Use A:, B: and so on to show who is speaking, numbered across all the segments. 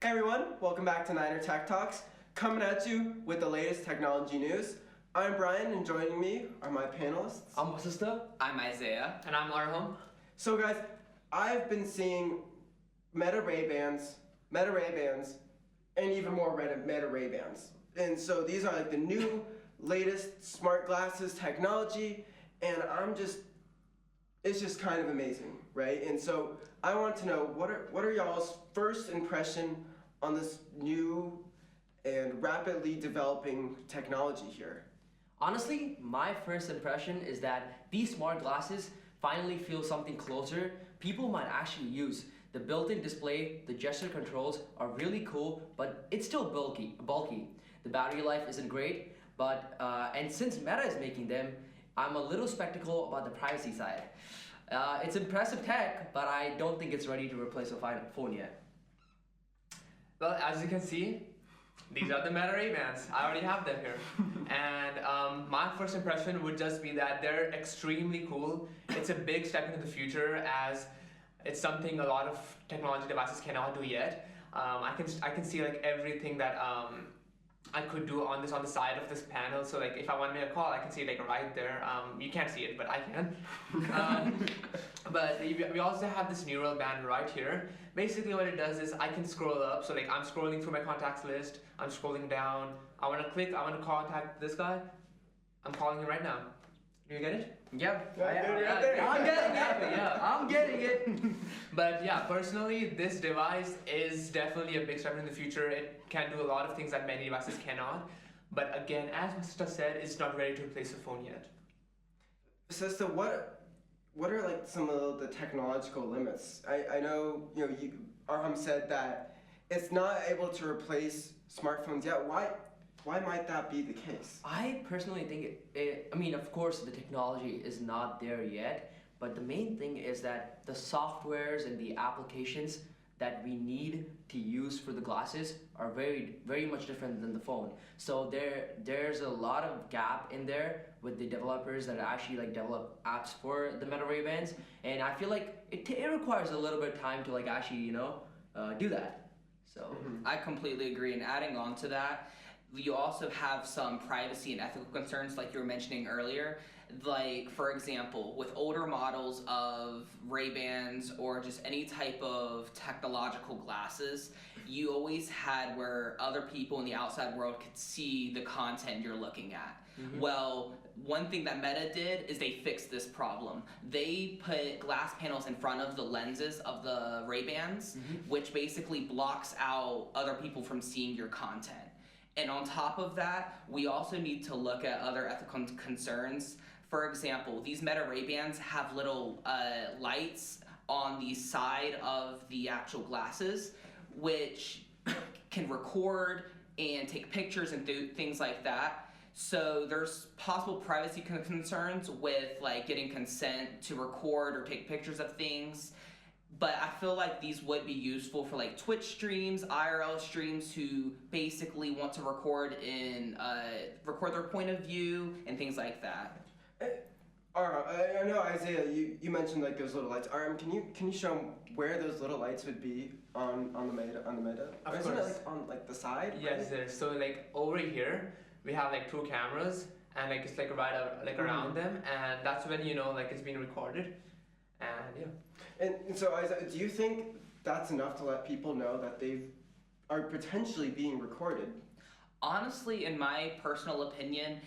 A: Hey everyone, welcome back to Niner Tech Talks, coming at you with the latest technology news. I'm Brian, and joining me are my panelists.
B: I'm Vasista.
C: I'm Isaiah.
B: And I'm Arham.
A: So guys, I've been seeing Meta Ray-Bans, and even more Meta Ray-Bans. And so these are like the new, latest smart glasses technology, and it's just kind of amazing, right? And so I want to know, what are y'all's first impression on this new and rapidly developing technology here?
B: Honestly, my first impression is that these smart glasses finally feel something closer people might actually use. The built-in display, the gesture controls are really cool, but it's still bulky. The battery life isn't great, but and since Meta is making them, I'm a little skeptical about the privacy side. It's impressive tech, but I don't think it's ready to replace a phone yet.
D: Well, as you can see, these are the Meta Ray-Bans. I already have them here. And my first impression would just be that they're extremely cool. It's a big step into the future, as it's something a lot of technology devices cannot do yet. I can see like everything that I could do on the side of this panel. So like if I want to make a call, I can see it like right there. You can't see it, but I can. But we also have this neural band right here. Basically what it does is I can scroll up. So like I'm scrolling through my contacts list. I'm scrolling down. I want to contact this guy. I'm calling him right now. Do you get it?
B: Yep.
A: I'm
B: getting it. I'm getting it.
D: But yeah, personally, this device is definitely a big step in the future. It can do a lot of things that many devices cannot. But again, as Mr. said, it's not ready to replace a phone yet.
A: Sister, what are like some of the technological limits? I know Arham said that it's not able to replace smartphones yet. Why might that be the case?
B: I personally think I mean, of course, the technology is not there yet, but the main thing is that the softwares and the applications that we need to use for the glasses are very, very much different than the phone. So there's a lot of gap in there with the developers that actually like develop apps for the Meta Ray-Bans, and I feel like it requires a little bit of time to like actually do that. So
C: I completely agree. And adding on to that, you also have some privacy and ethical concerns like you were mentioning earlier. Like, for example, with older models of Ray-Bans or just any type of technological glasses, you always had where other people in the outside world could see the content you're looking at. Mm-hmm. Well, one thing that Meta did is they fixed this problem. They put glass panels in front of the lenses of the Ray-Bans, mm-hmm. which basically blocks out other people from seeing your content. And on top of that, we also need to look at other ethical concerns. For example, these Meta Ray-Bans have little lights on the side of the actual glasses, which can record and take pictures and do things like that. So there's possible privacy concerns with like getting consent to record or take pictures of things. But I feel like these would be useful for like Twitch streams, IRL streams who basically want to record their point of view and things like that.
A: I know Isaiah, you mentioned like those little lights. Arham, can you show them where those little lights would be on the Meta?
D: Of
A: Isn't
D: course.
A: it like on like the side?
D: Yes,
A: right?
D: there. So like over here, we have like 2 cameras, and like it's like right out, like around them, and that's when like it's being recorded. And yeah.
A: And so, Isaiah, do you think that's enough to let people know that they are potentially being recorded?
C: Honestly, in my personal opinion,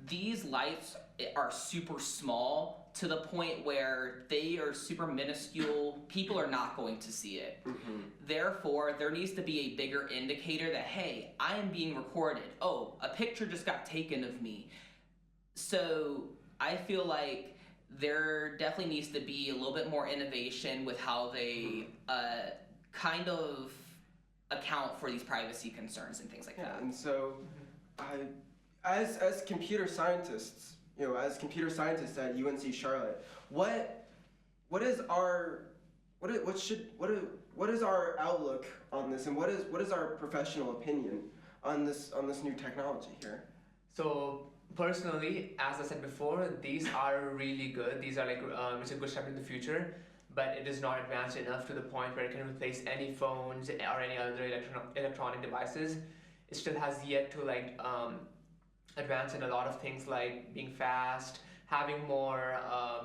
C: these lights are super small to the point where they are super minuscule. People are not going to see it. Mm-hmm. Therefore, there needs to be a bigger indicator that, hey, I am being recorded. Oh, a picture just got taken of me. So I feel like there definitely needs to be a little bit more innovation with how they kind of account for these privacy concerns and things like that.
A: And so, as computer scientists, at UNC Charlotte, what is our outlook on this, and what is our professional opinion on this new technology here?
D: So personally, as I said before, these are really good. These are like it's a good step in the future. but it is not advanced enough to the point where it can replace any phones or any other electronic devices. It still has yet to advance in a lot of things like being fast, having more,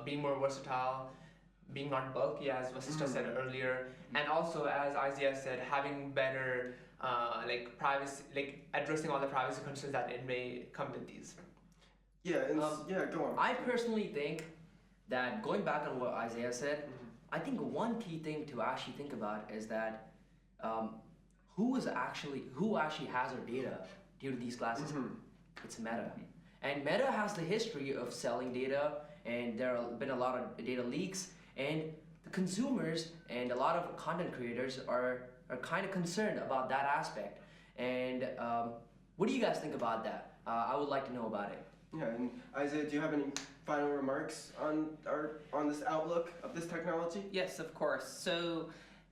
D: being more versatile, being not bulky as Vasista said earlier, and also as Isaiah said, having better privacy, addressing all the privacy concerns that it may come with these.
A: Yeah, go on.
B: I personally think that going back on what Isaiah said, I think one key thing to actually think about is that who actually has our data due to these glasses? It's Meta. And Meta has the history of selling data, and there have been a lot of data leaks, and the consumers and a lot of content creators are kind of concerned about that aspect. And what do you guys think about that? I would like to know about it.
A: Yeah, and Isaiah, do you have any final remarks on this outlook of this technology?
C: Yes, of course. So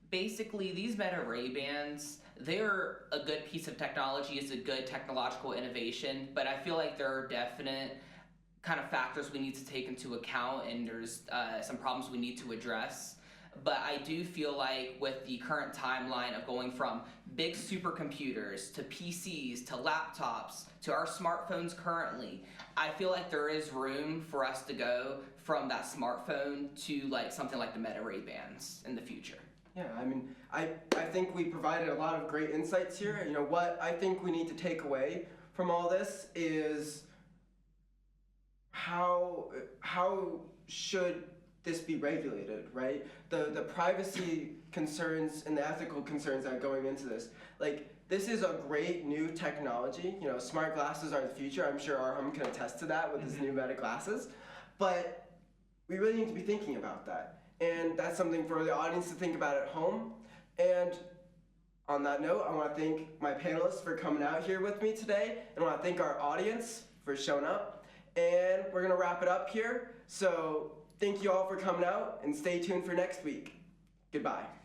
C: basically, these Meta Ray-Bans, they're a good piece of technology. It's a good technological innovation, but I feel like there are definite kind of factors we need to take into account, and there's some problems we need to address. But I do feel like with the current timeline of going from big supercomputers to PCs to laptops to our smartphones currently, I feel like there is room for us to go from that smartphone to something like the Meta Ray-Bans in the future.
A: Yeah, I mean, I think we provided a lot of great insights here. You know, what I think we need to take away from all this is how should this be regulated, right? The privacy concerns and the ethical concerns that are going into this. This is a great new technology. You know, smart glasses are the future. I'm sure Arham can attest to that with his new Meta glasses. But we really need to be thinking about that. And that's something for the audience to think about at home. And on that note, I want to thank my panelists for coming out here with me today. And I want to thank our audience for showing up. And we're going to wrap it up here. So thank you all for coming out, and stay tuned for next week. Goodbye.